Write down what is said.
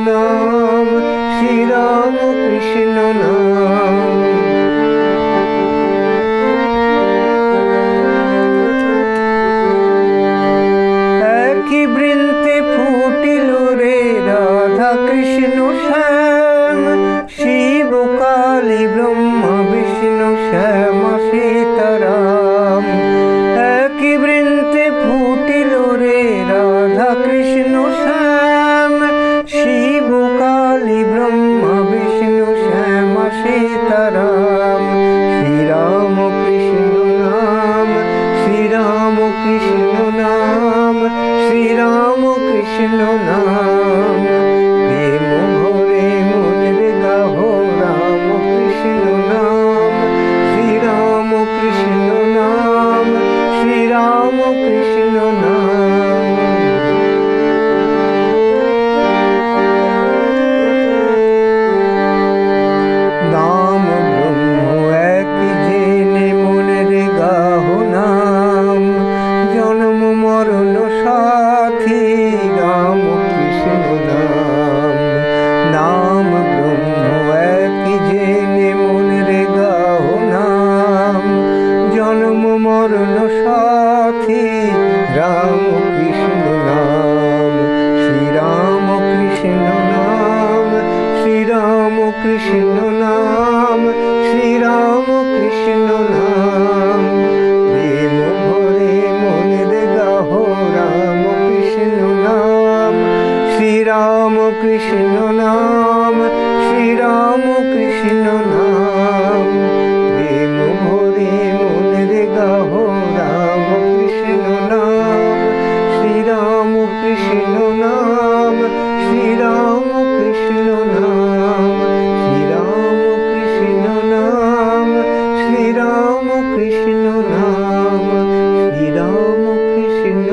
नाम श्री राम कृष्ण नाम। একই বৃন্তে ফুটিল রে রাধা কৃষ্ণ শ্যাম, শিব কালী ব্রহ্মা বিষ্ণু শ্যামা সীতারাম। একই বৃন্তে ফুটিল রে রাধা কৃষ্ণ শ্যাম, শিব কালী ব্রহ্মা বিষ্ণু শ্যামা সীতারাম। শ্রীরাম কৃষ্ণ নাম শ্রীরাম কৃষ্ণ নাম শ্রীরাম কৃষ্ণ নাম। প্রেম ভরে মনের গাহো রাম কৃষ্ণ নাম শ্রীরাম কৃষ্ণ নাম শ্রীরাম কৃষ্ণ নাম। নাম ব্রহ্ম একই জেনে মনের গাহো নাম, জন্ম মরণ সাথী রাম কৃষ্ণ নাম। নাম ব্রহ্ম একই জেনে মনের গাহো নাম, জন্ম মরণ সাথী রাম কৃষ্ণ নাম। শ্রীরাম কৃষ্ণ নাম শ্রীরাম কৃষ্ণ নাম শ্রীরাম কৃষ্ণ নাম। প্রেম ভরে মনের গাহো রাম কৃষ্ণ নাম শ্রীরাম কৃষ্ণ নাম শ্রীরাম কৃষ্ণ নাম। প্রেম ভরে মনের গাহো রাম কৃষ্ণ নাম শ্রীরাম কৃষ্ণ নাম শ্রীরাম কৃষ্ণ নাম শ্রীরাম কৃষ্ণ নাম শ্রীরাম কৃষ্ণ নাম শ্রীরাম কৃষ্ণ